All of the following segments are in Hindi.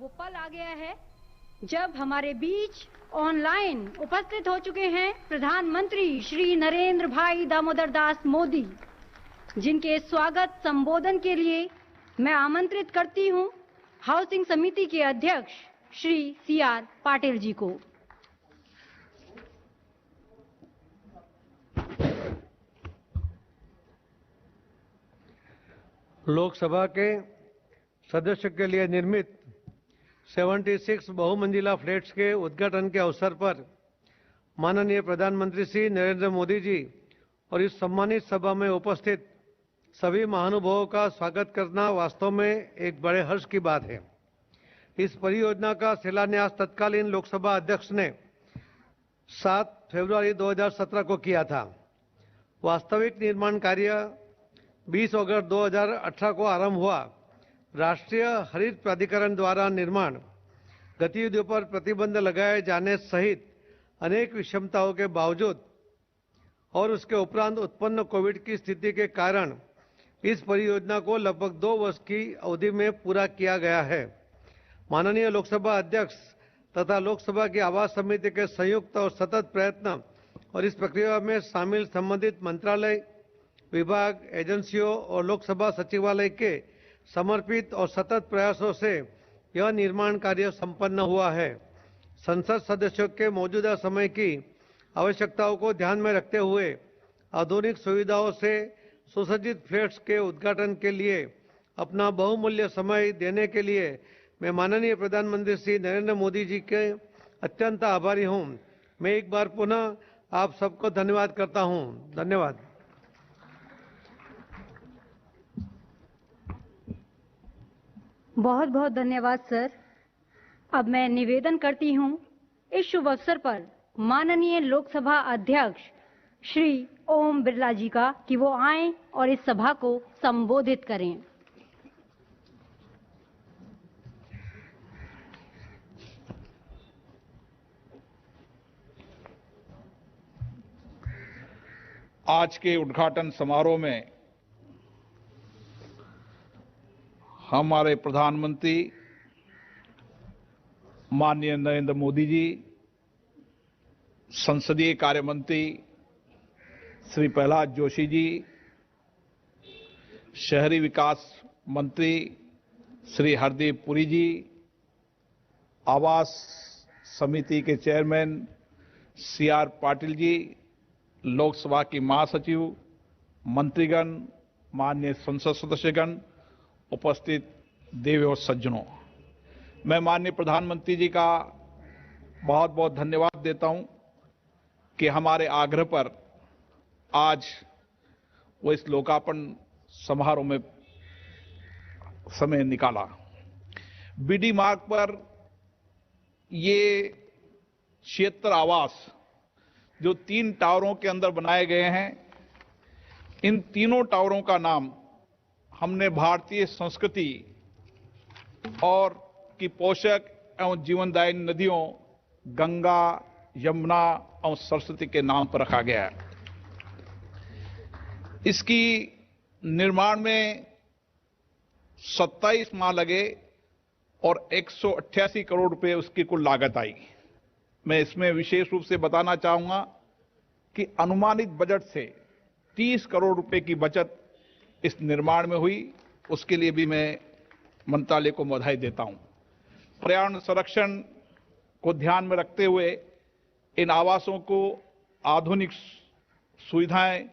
वो पल आ गया है जब हमारे बीच ऑनलाइन उपस्थित हो चुके हैं प्रधानमंत्री श्री नरेंद्र भाई दामोदर दास मोदी, जिनके स्वागत संबोधन के लिए मैं आमंत्रित करती हूं हाउसिंग समिति के अध्यक्ष श्री CR पाटिल जी को। लोकसभा के सदस्यों के लिए निर्मित 76 बहुमंजिला फ्लैट्स के उद्घाटन के अवसर पर माननीय प्रधानमंत्री श्री नरेंद्र मोदी जी और इस सम्मानित सभा में उपस्थित सभी महानुभावों का स्वागत करना वास्तव में एक बड़े हर्ष की बात है। इस परियोजना का शिलान्यास तत्कालीन लोकसभा अध्यक्ष ने 7 फरवरी 2017 को किया था। वास्तविक निर्माण कार्य 20 अगस्त 2018 को आरंभ हुआ। राष्ट्रीय हरित प्राधिकरण द्वारा निर्माण गतिविधियों पर प्रतिबंध लगाए जाने सहित अनेक विषमताओं के बावजूद और उसके उपरांत उत्पन्न कोविड की स्थिति के कारण इस परियोजना को लगभग 2 वर्ष की अवधि में पूरा किया गया है। माननीय लोकसभा अध्यक्ष तथा लोकसभा की आवास समिति के संयुक्त और सतत प्रयत्न और इस प्रक्रिया में शामिल संबंधित मंत्रालय, विभाग, एजेंसियों और लोकसभा सचिवालय के समर्पित और सतत प्रयासों से यह निर्माण कार्य संपन्न हुआ है। संसद सदस्यों के मौजूदा समय की आवश्यकताओं को ध्यान में रखते हुए आधुनिक सुविधाओं से सुसज्जित फ्लैट्स के उद्घाटन के लिए अपना बहुमूल्य समय देने के लिए मैं माननीय प्रधानमंत्री श्री नरेंद्र मोदी जी के अत्यंत आभारी हूं। मैं एक बार पुनः आप सबको धन्यवाद करता हूं। धन्यवाद। बहुत बहुत धन्यवाद सर। अब मैं निवेदन करती हूं इस शुभ अवसर पर माननीय लोकसभा अध्यक्ष श्री ओम बिरला जी का कि वो आएं और इस सभा को संबोधित करें। आज के उद्घाटन समारोह में हमारे प्रधानमंत्री माननीय नरेंद्र मोदी जी, संसदीय कार्य मंत्री श्री प्रहलाद जोशी जी, शहरी विकास मंत्री श्री हरदीप पुरी जी, आवास समिति के चेयरमैन CR पाटिल जी, लोकसभा की महासचिव, मंत्रीगण, माननीय संसद सदस्यगण, उपस्थित देव और सज्जनों, मैं माननीय प्रधानमंत्री जी का बहुत बहुत धन्यवाद देता हूं कि हमारे आग्रह पर आज वो इस लोकार्पण समारोह में समय निकाला। BD मार्ग पर ये क्षेत्र आवास जो 3 टावरों के अंदर बनाए गए हैं, इन तीनों टावरों का नाम हमने भारतीय संस्कृति और की पोषक एवं जीवनदायिनी नदियों गंगा, यमुना और सरस्वती के नाम पर रखा गया है। इसकी निर्माण में 27 माह लगे और 188 करोड़ रुपए उसकी कुल लागत आई। मैं इसमें विशेष रूप से बताना चाहूंगा कि अनुमानित बजट से 30 करोड़ रुपए की बचत इस निर्माण में हुई। उसके लिए भी मैं मंत्रालय को बधाई देता हूं। पर्यावरण संरक्षण को ध्यान में रखते हुए इन आवासों को आधुनिक सुविधाएं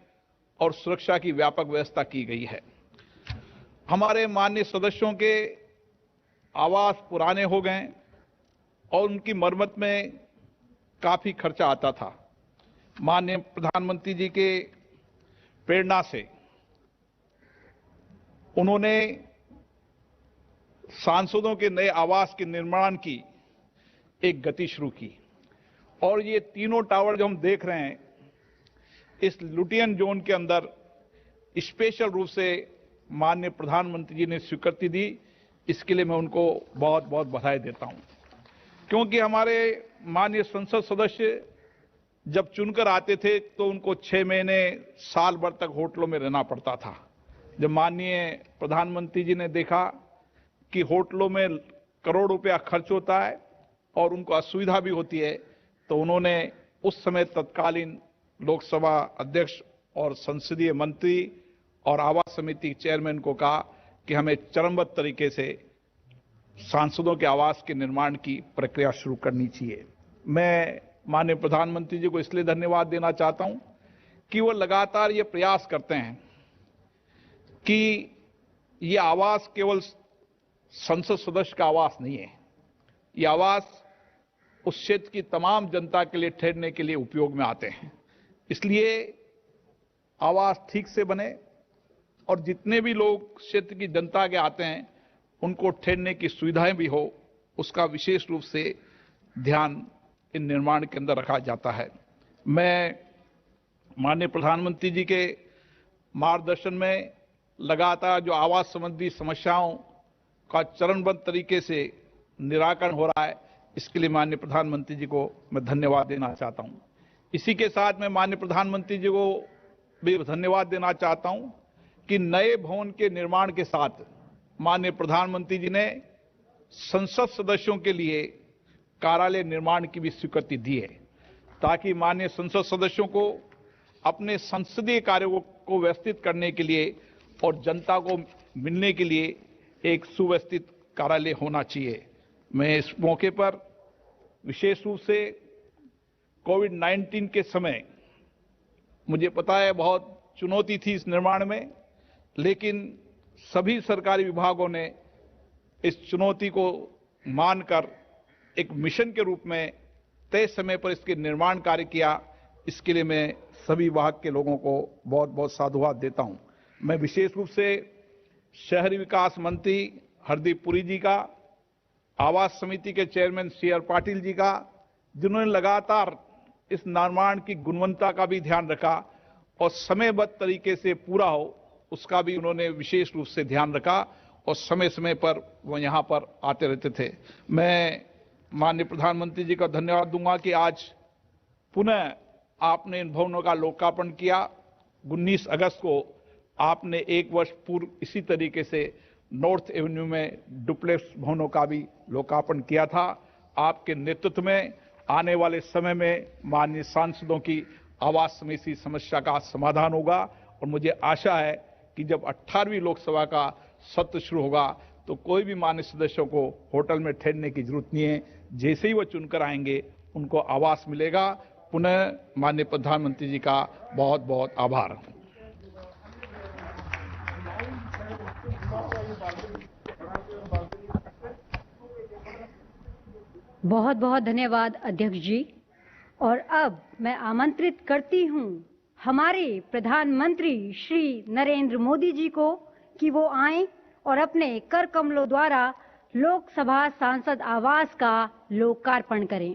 और सुरक्षा की व्यापक व्यवस्था की गई है। हमारे माननीय सदस्यों के आवास पुराने हो गए और उनकी मरम्मत में काफी खर्चा आता था। माननीय प्रधानमंत्री जी के प्रेरणा से उन्होंने सांसदों के नए आवास के निर्माण की एक गति शुरू की और ये तीनों टावर जो हम देख रहे हैं, इस लुटियन जोन के अंदर स्पेशल रूप से माननीय प्रधानमंत्री जी ने स्वीकृति दी। इसके लिए मैं उनको बहुत बहुत बधाई देता हूं, क्योंकि हमारे माननीय संसद सदस्य जब चुनकर आते थे तो उनको 6 महीने साल भर तक होटलों में रहना पड़ता था। जब माननीय प्रधानमंत्री जी ने देखा कि होटलों में करोड़ रुपया खर्च होता है और उनको असुविधा भी होती है, तो उन्होंने उस समय तत्कालीन लोकसभा अध्यक्ष और संसदीय मंत्री और आवास समिति चेयरमैन को कहा कि हमें चरणबद्ध तरीके से सांसदों के आवास के निर्माण की प्रक्रिया शुरू करनी चाहिए। मैं माननीय प्रधानमंत्री जी को इसलिए धन्यवाद देना चाहता हूं कि वो लगातार ये प्रयास करते हैं कि ये आवास केवल संसद सदस्य का आवास नहीं है, ये आवास उस क्षेत्र की तमाम जनता के लिए ठहरने के लिए उपयोग में आते हैं। इसलिए आवास ठीक से बने और जितने भी लोग क्षेत्र की जनता के आते हैं उनको ठहरने की सुविधाएं भी हो, उसका विशेष रूप से ध्यान इन निर्माण के अंदर रखा जाता है। मैं माननीय प्रधानमंत्री जी के मार्गदर्शन में लगातार जो आवास संबंधी समस्याओं का चरणबद्ध तरीके से निराकरण हो रहा है, इसके लिए माननीय प्रधानमंत्री जी को मैं धन्यवाद देना चाहता हूं। इसी के साथ मैं माननीय प्रधानमंत्री जी को भी धन्यवाद देना चाहता हूं कि नए भवन के निर्माण के साथ माननीय प्रधानमंत्री जी ने संसद सदस्यों के लिए कार्यालय निर्माण की भी स्वीकृति दी है, ताकि माननीय संसद सदस्यों को अपने संसदीय कार्यों को व्यवस्थित करने के लिए और जनता को मिलने के लिए एक सुव्यवस्थित कार्यालय होना चाहिए। मैं इस मौके पर विशेष रूप से कोविड-19 के समय मुझे पता है बहुत चुनौती थी इस निर्माण में, लेकिन सभी सरकारी विभागों ने इस चुनौती को मानकर एक मिशन के रूप में तय समय पर इसके निर्माण कार्य किया। इसके लिए मैं सभी विभाग के लोगों को बहुत बहुत साधुवाद देता हूं। मैं विशेष रूप से शहरी विकास मंत्री हरदीप पुरी जी का, आवास समिति के चेयरमैन CR पाटिल जी का, जिन्होंने लगातार इस निर्माण की गुणवत्ता का भी ध्यान रखा और समयबद्ध तरीके से पूरा हो, उसका भी उन्होंने विशेष रूप से ध्यान रखा और समय समय पर वो यहाँ पर आते रहते थे। मैं माननीय प्रधानमंत्री जी का धन्यवाद दूंगा कि आज पुनः आपने इन भवनों का लोकार्पण किया। 19 अगस्त को आपने एक वर्ष पूर्व इसी तरीके से नॉर्थ एवेन्यू में डुप्लेक्स भवनों का भी लोकार्पण किया था। आपके नेतृत्व में आने वाले समय में माननीय सांसदों की आवास समिति समस्या का समाधान होगा और मुझे आशा है कि जब 18वीं लोकसभा का सत्र शुरू होगा तो कोई भी माननीय सदस्यों को होटल में ठहरने की जरूरत नहीं है। जैसे ही वो चुनकर आएंगे उनको आवास मिलेगा। पुनः माननीय प्रधानमंत्री जी का बहुत बहुत आभार। बहुत बहुत धन्यवाद अध्यक्ष जी। और अब मैं आमंत्रित करती हूं हमारे प्रधानमंत्री श्री नरेंद्र मोदी जी को कि वो आएं और अपने कर कमलों द्वारा लोकसभा सांसद आवास का लोकार्पण करें।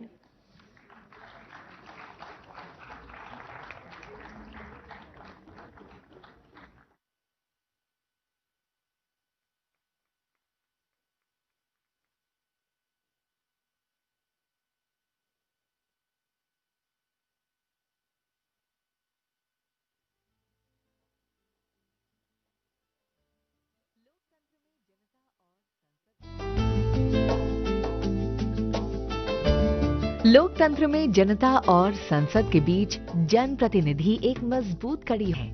लोकतंत्र में जनता और संसद के बीच जनप्रतिनिधि एक मजबूत कड़ी है।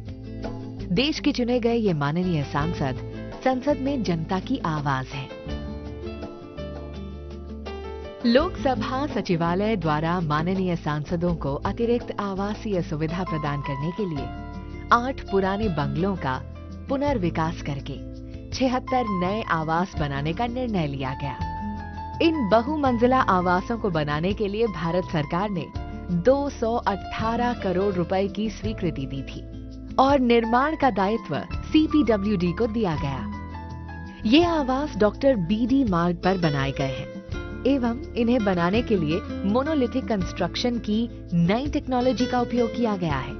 देश के चुने गए ये माननीय सांसद संसद में जनता की आवाज है। लोकसभा सचिवालय द्वारा माननीय सांसदों को अतिरिक्त आवासीय सुविधा प्रदान करने के लिए 8 पुराने बंगलों का पुनर्विकास करके 76 नए आवास बनाने का निर्णय लिया गया। इन बहुमंजिला आवासों को बनाने के लिए भारत सरकार ने 218 करोड़ रुपए की स्वीकृति दी थी और निर्माण का दायित्व CPWD को दिया गया। ये आवास डॉक्टर BD मार्ग पर बनाए गए हैं एवं इन्हें बनाने के लिए मोनोलिथिक कंस्ट्रक्शन की नई टेक्नोलॉजी का उपयोग किया गया है।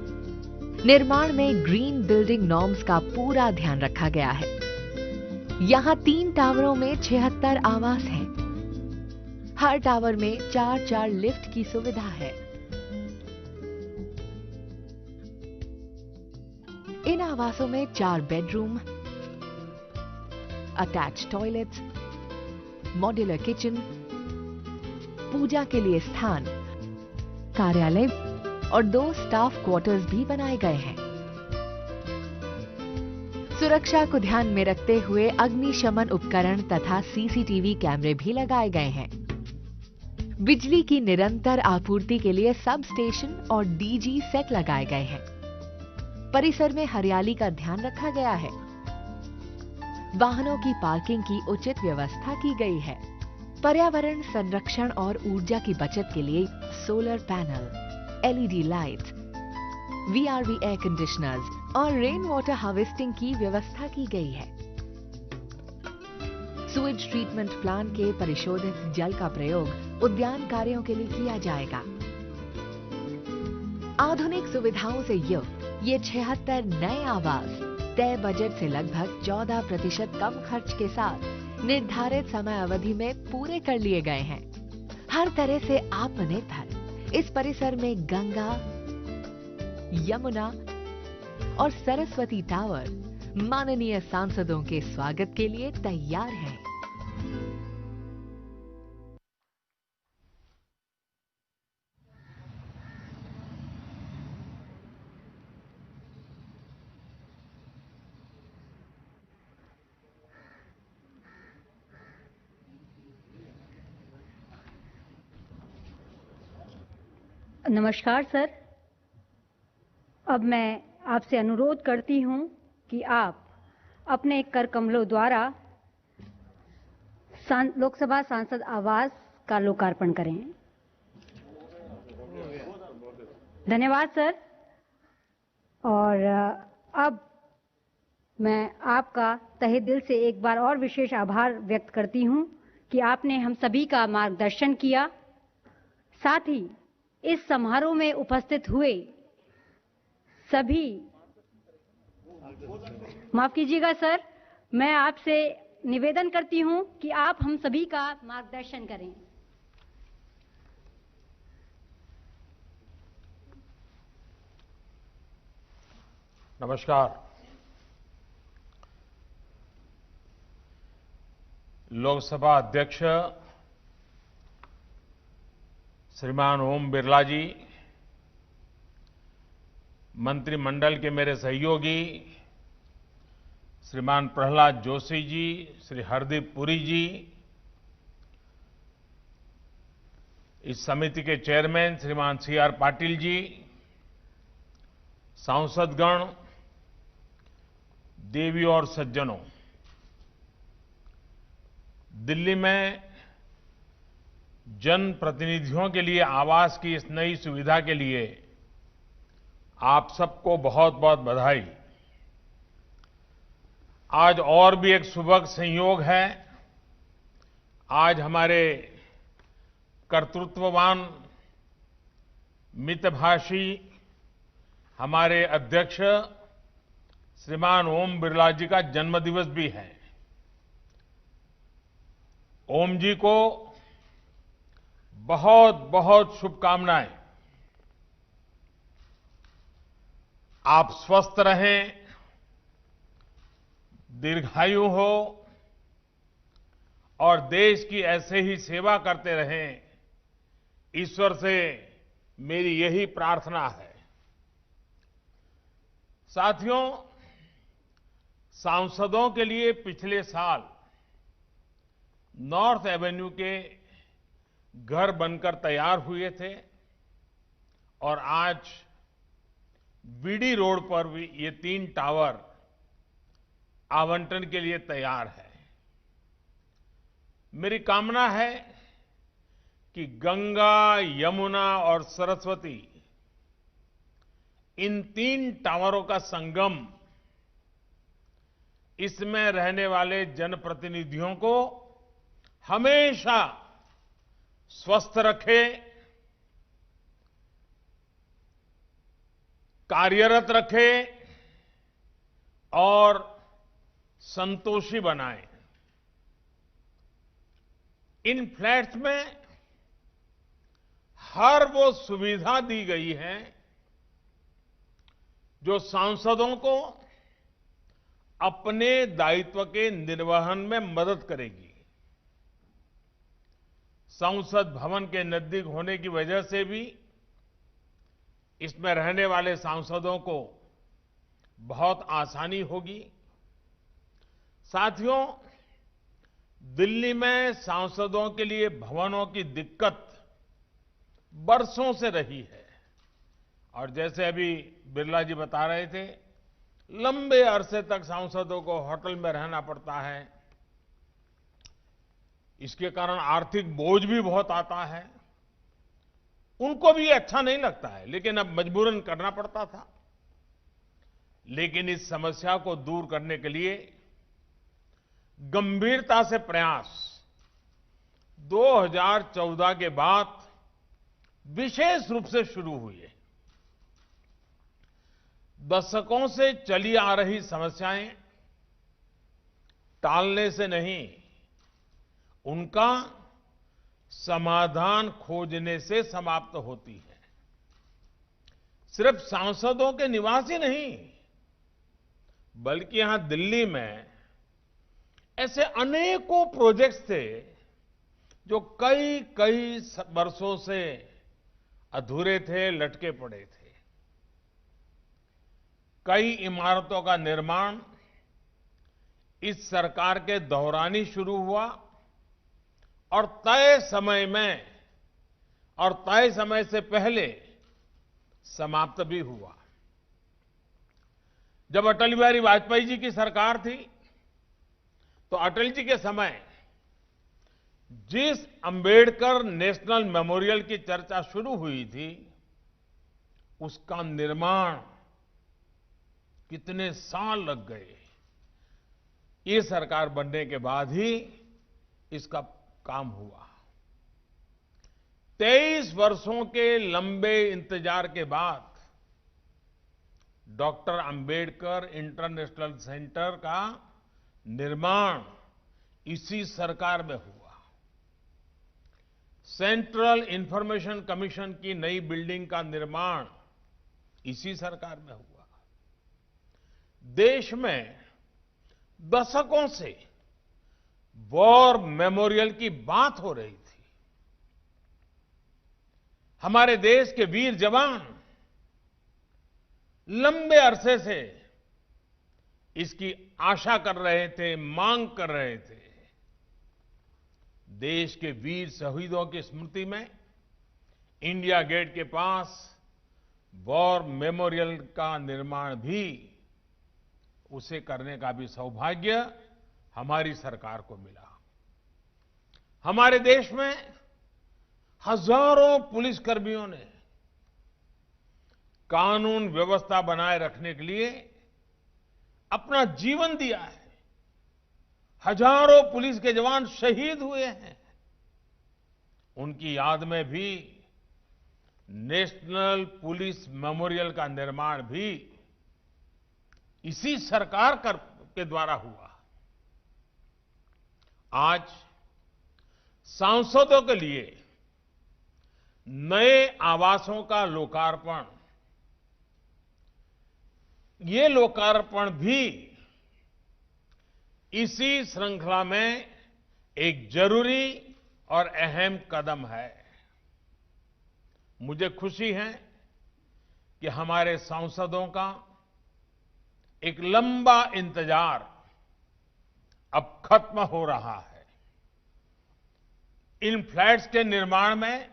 निर्माण में ग्रीन बिल्डिंग नॉर्म्स का पूरा ध्यान रखा गया है। यहाँ 3 टावरों में 76 आवास हैं। हर टावर में 4-4 लिफ्ट की सुविधा है। इन आवासों में 4 bedroom, attach toilets, modular kitchen, पूजा के लिए स्थान, कार्यालय और 2 स्टाफ क्वार्टर्स भी बनाए गए हैं। सुरक्षा को ध्यान में रखते हुए अग्निशमन उपकरण तथा सीसीटीवी कैमरे भी लगाए गए हैं। बिजली की निरंतर आपूर्ति के लिए सब स्टेशन और डीजी सेट लगाए गए हैं। परिसर में हरियाली का ध्यान रखा गया है। वाहनों की पार्किंग की उचित व्यवस्था की गई है। पर्यावरण संरक्षण और ऊर्जा की बचत के लिए solar panel, LED lights, VRV air conditioners और रेन वाटर हार्वेस्टिंग की व्यवस्था की गई है। सुएज ट्रीटमेंट प्लांट के परिशोधित जल का प्रयोग उद्यान कार्यों के लिए किया जाएगा। आधुनिक सुविधाओं से युक्त ये 76 नए आवास तय बजट से लगभग 14% कम खर्च के साथ निर्धारित समय अवधि में पूरे कर लिए गए हैं। हर तरह से आत्मनिर्भर इस परिसर में गंगा, यमुना और सरस्वती टावर माननीय सांसदों के स्वागत के लिए तैयार हैं। नमस्कार सर। अब मैं आपसे अनुरोध करती हूं कि आप अपने कर कमलों द्वारा लोकसभा सांसद आवास का लोकार्पण करें। धन्यवाद सर। और अब मैं आपका तहे दिल से एक बार और विशेष आभार व्यक्त करती हूं कि आपने हम सभी का मार्गदर्शन किया। साथ ही इस समारोह में उपस्थित हुए सभी, माफ कीजिएगा सर, मैं आपसे निवेदन करती हूं कि आप हम सभी का मार्गदर्शन करें। नमस्कार। लोकसभा अध्यक्ष श्रीमान ओम बिरला जी, मंत्रिमंडल के मेरे सहयोगी श्रीमान प्रहलाद जोशी जी, श्री हरदीप पुरी जी, इस समिति के चेयरमैन श्रीमान सीआर पाटिल जी, सांसदगण, देवी और सज्जनों, दिल्ली में जनप्रतिनिधियों के लिए आवास की इस नई सुविधा के लिए आप सबको बहुत बहुत बधाई। आज और भी एक सुभग संयोग है। आज हमारे कर्तृत्ववान, मितभाषी हमारे अध्यक्ष श्रीमान ओम बिरला जी का जन्मदिवस भी है। ओम जी को बहुत बहुत शुभकामनाएं। आप स्वस्थ रहें, दीर्घायु हो और देश की ऐसे ही सेवा करते रहें, ईश्वर से मेरी यही प्रार्थना है। साथियों, सांसदों के लिए पिछले साल नॉर्थ एवेन्यू के घर बनकर तैयार हुए थे और आज बीडी रोड पर भी ये 3 टावर आवंटन के लिए तैयार है। मेरी कामना है कि गंगा, यमुना और सरस्वती, इन 3 टावरों का संगम इसमें रहने वाले जनप्रतिनिधियों को हमेशा स्वस्थ रखे, कार्यरत रखे और संतोषी बनाए। इन फ्लैट्स में हर वो सुविधा दी गई है जो सांसदों को अपने दायित्व के निर्वहन में मदद करेगी। संसद भवन के नजदीक होने की वजह से भी इसमें रहने वाले सांसदों को बहुत आसानी होगी। साथियों, दिल्ली में सांसदों के लिए भवनों की दिक्कत बरसों से रही है और जैसे अभी बिरला जी बता रहे थे, लंबे अरसे तक सांसदों को होटल में रहना पड़ता है। इसके कारण आर्थिक बोझ भी बहुत आता है। उनको भी अच्छा नहीं लगता है, लेकिन अब मजबूरन करना पड़ता था। लेकिन इस समस्या को दूर करने के लिए गंभीरता से प्रयास 2014 के बाद विशेष रूप से शुरू हुए। दशकों से चली आ रही समस्याएं टालने से नहीं, उनका समाधान खोजने से समाप्त होती है। सिर्फ सांसदों के निवास ही नहीं, बल्कि यहां दिल्ली में ऐसे अनेकों प्रोजेक्ट्स थे जो कई कई वर्षों से अधूरे थे, लटके पड़े थे। कई इमारतों का निर्माण इस सरकार के दौरान ही शुरू हुआ और तय समय से पहले समाप्त भी हुआ। जब अटल बिहारी वाजपेयी जी की सरकार थी, तो अटल जी के समय जिस अंबेडकर नेशनल मेमोरियल की चर्चा शुरू हुई थी, उसका निर्माण कितने साल लग गए। ये सरकार बनने के बाद ही इसका काम हुआ। 23 वर्षों के लंबे इंतजार के बाद डॉक्टर अंबेडकर इंटरनेशनल सेंटर का निर्माण इसी सरकार में हुआ। सेंट्रल इंफॉर्मेशन कमीशन की नई बिल्डिंग का निर्माण इसी सरकार में हुआ। देश में दशकों से वॉर मेमोरियल की बात हो रही थी। हमारे देश के वीर जवान लंबे अरसे से इसकी आशा कर रहे थे, मांग कर रहे थे। देश के वीर शहीदों की स्मृति में इंडिया गेट के पास वॉर मेमोरियल का निर्माण भी, उसे करने का भी सौभाग्य हमारी सरकार को मिला। हमारे देश में हजारों पुलिसकर्मियों ने कानून व्यवस्था बनाए रखने के लिए अपना जीवन दिया है। हजारों पुलिस के जवान शहीद हुए हैं। उनकी याद में भी नेशनल पुलिस मेमोरियल का निर्माण भी इसी सरकार के द्वारा हुआ। आज सांसदों के लिए नए आवासों का लोकार्पण, ये लोकार्पण भी इसी श्रृंखला में एक जरूरी और अहम कदम है। मुझे खुशी है कि हमारे सांसदों का एक लंबा इंतजार अब खत्म हो रहा है। इन फ्लैट्स के निर्माण में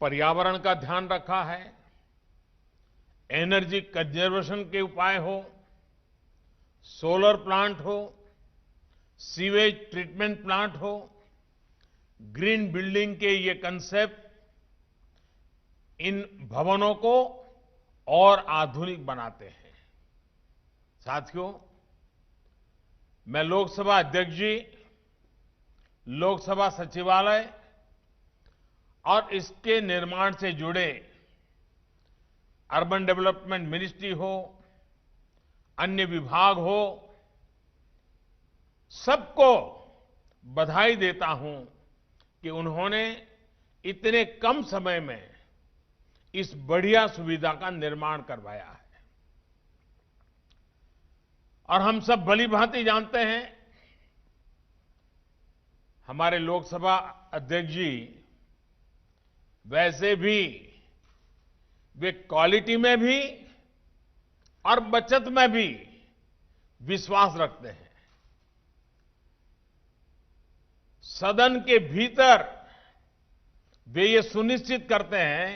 पर्यावरण का ध्यान रखा है, एनर्जी कंजर्वेशन के उपाय हो, सोलर प्लांट हो, सीवेज ट्रीटमेंट प्लांट हो, ग्रीन बिल्डिंग के ये कंसेप्ट इन भवनों को और आधुनिक बनाते हैं। साथियों, मैं लोकसभा अध्यक्ष जी, लोकसभा सचिवालय और इसके निर्माण से जुड़े अर्बन डेवलपमेंट मिनिस्ट्री हो, अन्य विभाग हो, सबको बधाई देता हूं कि उन्होंने इतने कम समय में इस बढ़िया सुविधा का निर्माण करवाया है। और हम सब भली भांति जानते हैं, हमारे लोकसभा अध्यक्ष जी वैसे भी वे क्वालिटी में भी और बचत में भी विश्वास रखते हैं। सदन के भीतर वे ये सुनिश्चित करते हैं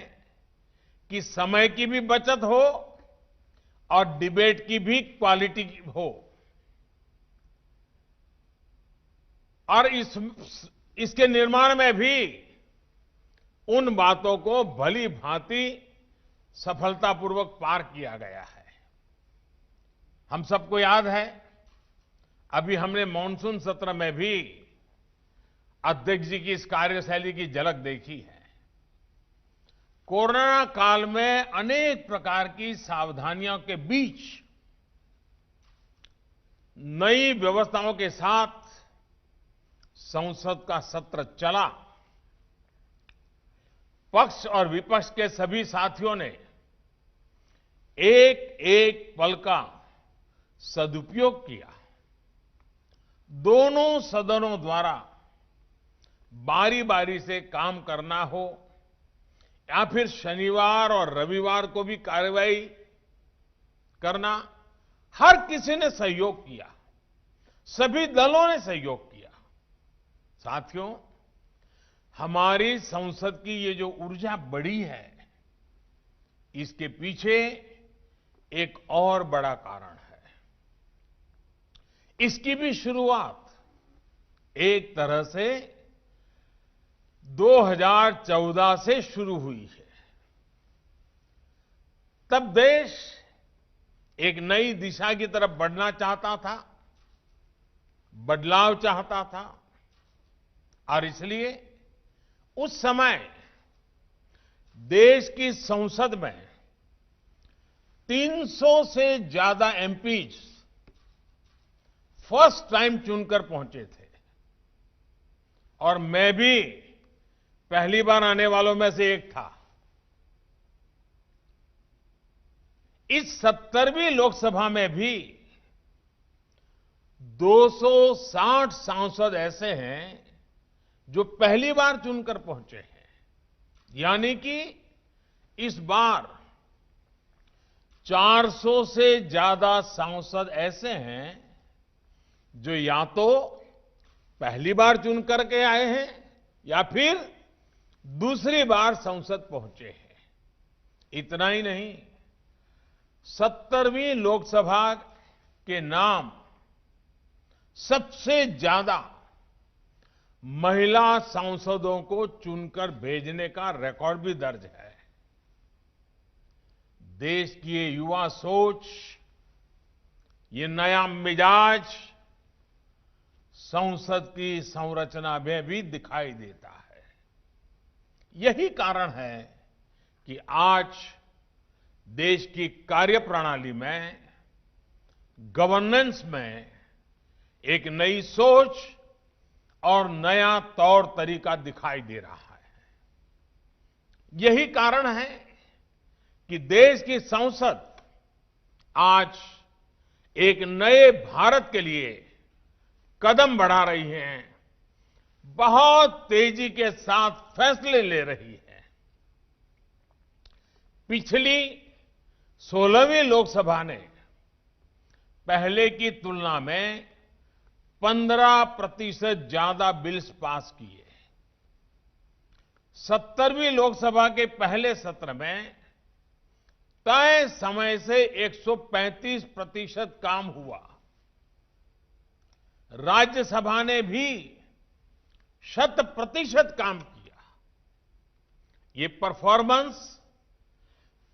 कि समय की भी बचत हो और डिबेट की भी क्वालिटी हो। और इसके निर्माण में भी उन बातों को भली भांति सफलतापूर्वक पार किया गया है। हम सबको याद है, अभी हमने मॉनसून सत्र में भी अध्यक्ष जी की इस कार्यशैली की झलक देखी है। कोरोना काल में अनेक प्रकार की सावधानियों के बीच नई व्यवस्थाओं के साथ संसद का सत्र चला। पक्ष और विपक्ष के सभी साथियों ने एक एक पल का सदुपयोग किया। दोनों सदनों द्वारा बारी बारी से काम करना हो या फिर शनिवार और रविवार को भी कार्यवाही करना, हर किसी ने सहयोग किया, सभी दलों ने सहयोग किया। साथियों, हमारी संसद की ये जो ऊर्जा बढ़ी है, इसके पीछे एक और बड़ा कारण है। इसकी भी शुरुआत एक तरह से 2014 से शुरू हुई है। तब देश एक नई दिशा की तरफ बढ़ना चाहता था, बदलाव चाहता था, और इसलिए उस समय देश की संसद में 300 से ज्यादा एमपीज फर्स्ट टाइम चुनकर पहुंचे थे, और मैं भी पहली बार आने वालों में से एक था। इस 70वीं लोकसभा में भी 260 सांसद ऐसे हैं जो पहली बार चुनकर पहुंचे हैं। यानी कि इस बार 400 से ज्यादा सांसद ऐसे हैं जो या तो पहली बार चुन करके आए हैं या फिर दूसरी बार संसद पहुंचे हैं। इतना ही नहीं, 70वीं लोकसभा के नाम सबसे ज्यादा महिला सांसदों को चुनकर भेजने का रिकॉर्ड भी दर्ज है। देश की ये युवा सोच, ये नया मिजाज संसद की संरचना में भी दिखाई देता है। यही कारण है कि आज देश की कार्यप्रणाली में, गवर्नेंस में एक नई सोच और नया तौर तरीका दिखाई दे रहा है। यही कारण है कि देश की संसद आज एक नए भारत के लिए कदम बढ़ा रही है, बहुत तेजी के साथ फैसले ले रही है। पिछली 16वीं लोकसभा ने पहले की तुलना में 15% ज्यादा बिल्स पास किए। 70वीं लोकसभा के पहले सत्र में तय समय से 135% काम हुआ। राज्यसभा ने भी 100% काम किया। ये परफॉर्मेंस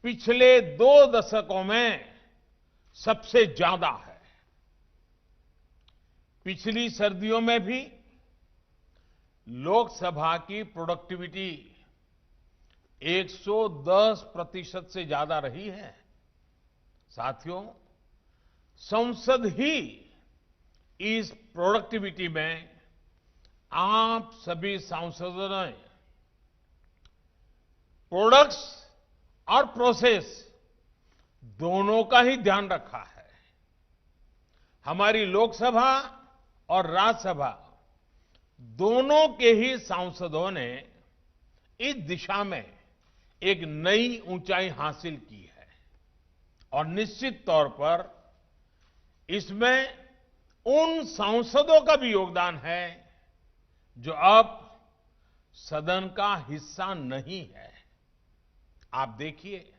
पिछले 2 दशकों में सबसे ज्यादा है। पिछली सर्दियों में भी लोकसभा की प्रोडक्टिविटी 110% से ज्यादा रही है। साथियों, संसद ही इस प्रोडक्टिविटी में आप सभी सांसदों ने प्रोडक्ट्स और प्रोसेस दोनों का ही ध्यान रखा है। हमारी लोकसभा और राज्यसभा दोनों के ही सांसदों ने इस दिशा में एक नई ऊंचाई हासिल की है और निश्चित तौर पर इसमें उन सांसदों का भी योगदान है जो अब सदन का हिस्सा नहीं है। आप देखिए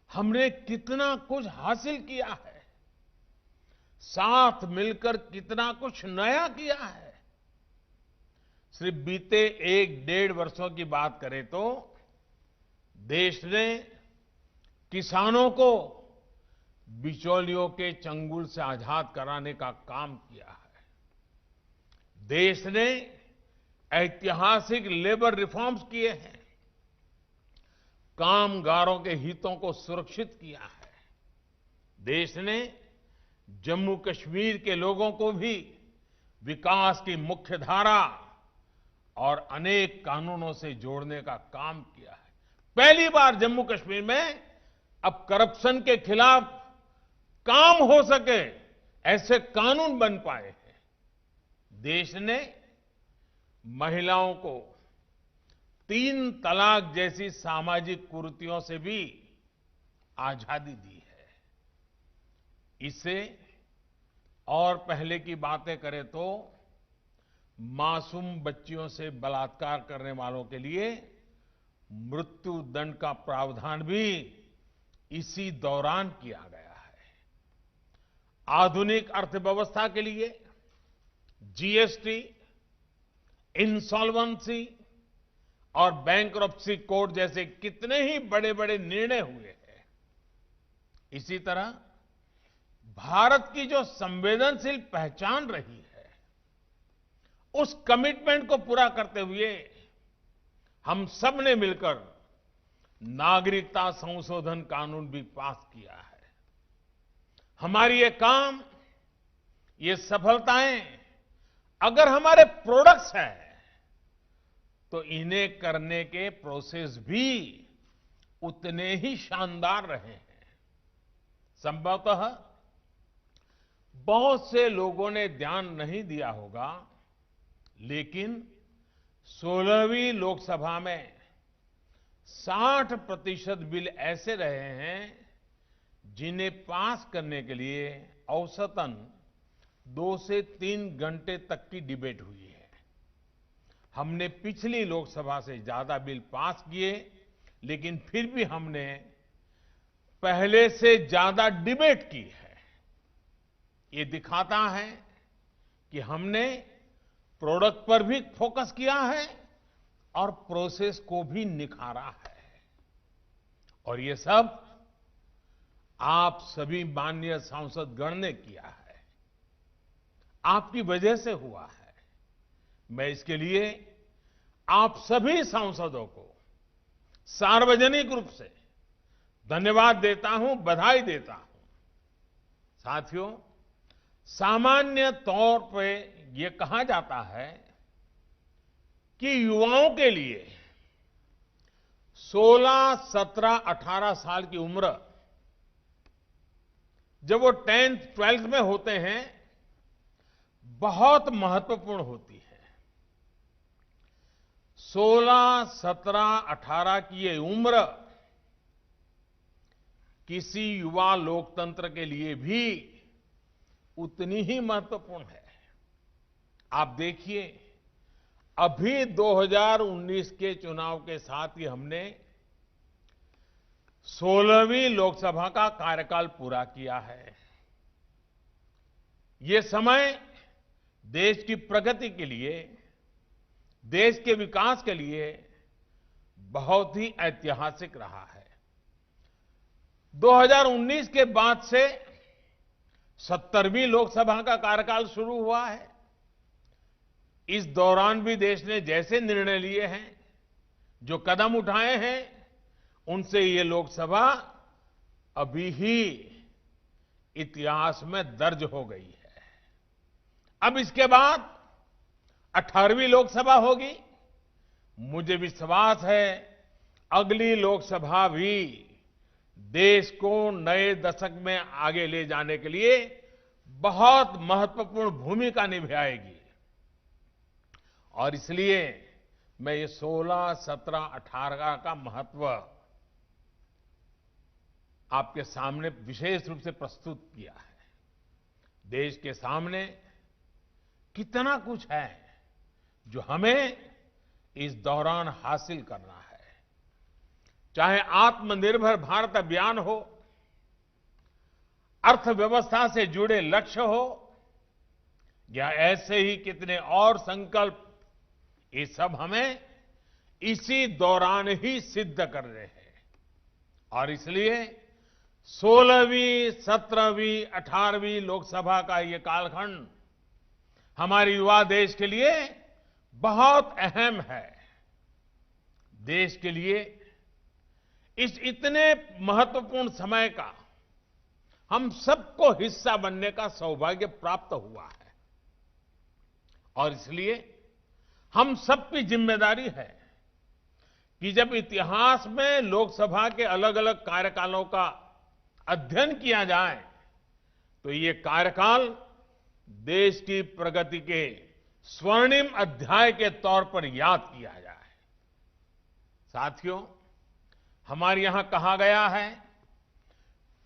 हमने कितना कुछ हासिल किया है, साथ मिलकर कितना कुछ नया किया है। सिर्फ बीते 1-1.5 वर्षों की बात करें तो देश ने किसानों को बिचौलियों के चंगुल से आजाद कराने का काम किया है। देश ने ऐतिहासिक लेबर रिफॉर्म्स किए हैं, कामगारों के हितों को सुरक्षित किया है। देश ने जम्मू कश्मीर के लोगों को भी विकास की मुख्य धारा और अनेक कानूनों से जोड़ने का काम किया है। पहली बार जम्मू कश्मीर में अब करप्शन के खिलाफ काम हो सके ऐसे कानून बन पाए हैं। देश ने महिलाओं को 3 तलाक जैसी सामाजिक कुरीतियों से भी आजादी दी है। इससे और पहले की बातें करें तो मासूम बच्चियों से बलात्कार करने वालों के लिए मृत्यु दंड का प्रावधान भी इसी दौरान किया गया है। आधुनिक अर्थव्यवस्था के लिए जीएसटी, इंसॉल्वेंसी और बैंक्रप्सी कोड जैसे कितने ही बड़े बड़े निर्णय हुए हैं। इसी तरह भारत की जो संवेदनशील पहचान रही है, उस कमिटमेंट को पूरा करते हुए हम सब ने मिलकर नागरिकता संशोधन कानून भी पास किया है। हमारी ये काम, ये सफलताएं अगर हमारे प्रोडक्ट्स हैं तो इन्हें करने के प्रोसेस भी उतने ही शानदार रहे हैं। संभवतः बहुत से लोगों ने ध्यान नहीं दिया होगा, लेकिन 16वीं लोकसभा में 60% बिल ऐसे रहे हैं जिन्हें पास करने के लिए औसतन 2 से 3 घंटे तक की डिबेट हुई है। हमने पिछली लोकसभा से ज्यादा बिल पास किए, लेकिन फिर भी हमने पहले से ज्यादा डिबेट की है। ये दिखाता है कि हमने प्रोडक्ट पर भी फोकस किया है और प्रोसेस को भी निखारा है। और ये सब आप सभी माननीय सांसद गण ने किया है, आपकी वजह से हुआ है। मैं इसके लिए आप सभी सांसदों को सार्वजनिक रूप से धन्यवाद देता हूं, बधाई देता हूं। साथियों, सामान्य तौर पे ये कहा जाता है कि युवाओं के लिए 16, 17, 18 साल की उम्र जब वो 10th, 12th में होते हैं बहुत महत्वपूर्ण होती है। 16, 17, 18 की ये उम्र किसी युवा लोकतंत्र के लिए भी उतनी ही महत्वपूर्ण है। आप देखिए, अभी 2019 के चुनाव के साथ ही हमने 16वीं लोकसभा का कार्यकाल पूरा किया है। ये समय देश की प्रगति के लिए, देश के विकास के लिए बहुत ही ऐतिहासिक रहा है। 2019 के बाद से 70वीं लोकसभा का कार्यकाल शुरू हुआ है। इस दौरान भी देश ने जैसे निर्णय लिए हैं, जो कदम उठाए हैं, उनसे ये लोकसभा अभी ही इतिहास में दर्ज हो गई है। अब इसके बाद 18वीं लोकसभा होगी। मुझे विश्वास है अगली लोकसभा भी देश को नए दशक में आगे ले जाने के लिए बहुत महत्वपूर्ण भूमिका निभाएगी। और इसलिए मैं ये 16, 17, 18 का महत्व आपके सामने विशेष रूप से प्रस्तुत किया है। देश के सामने कितना कुछ है जो हमें इस दौरान हासिल करना है, चाहे आत्मनिर्भर भारत अभियान हो, अर्थव्यवस्था से जुड़े लक्ष्य हो, या ऐसे ही कितने और संकल्प, ये सब हमें इसी दौरान ही सिद्ध करने हैं। और इसलिए 16वीं, 17वीं, 18वीं लोकसभा का ये कालखंड हमारे युवा देश के लिए बहुत अहम है। देश के लिए इस इतने महत्वपूर्ण समय का हम सबको हिस्सा बनने का सौभाग्य प्राप्त हुआ है और इसलिए हम सबकी जिम्मेदारी है कि जब इतिहास में लोकसभा के अलग अलग कार्यकालों का अध्ययन किया जाए तो ये कार्यकाल देश की प्रगति के स्वर्णिम अध्याय के तौर पर याद किया जाए। साथियों, हमारे यहां कहा गया है,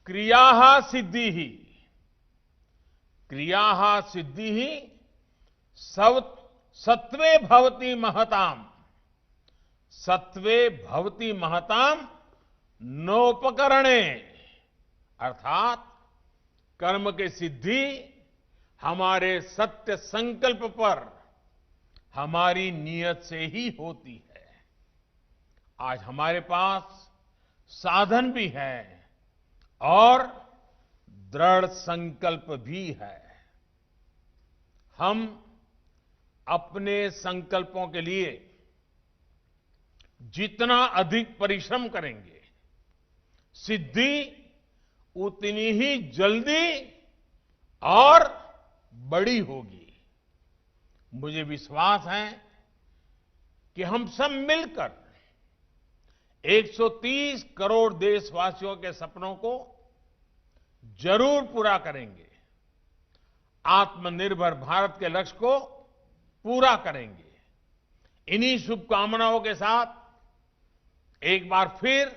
क्रियाः सिद्धिः, क्रियाः सिद्धिः सत्वे भवति महताम, सत्वे भवति महताम नोपकरणे, अर्थात कर्म की सिद्धि हमारे सत्य संकल्प पर, हमारी नियत से ही होती है। आज हमारे पास साधन भी है और दृढ़ संकल्प भी है। हम अपने संकल्पों के लिए जितना अधिक परिश्रम करेंगे, सिद्धि उतनी ही जल्दी और बड़ी होगी। मुझे विश्वास है कि हम सब मिलकर 130 करोड़ देशवासियों के सपनों को जरूर पूरा करेंगे, आत्मनिर्भर भारत के लक्ष्य को पूरा करेंगे। इन्हीं शुभकामनाओं के साथ एक बार फिर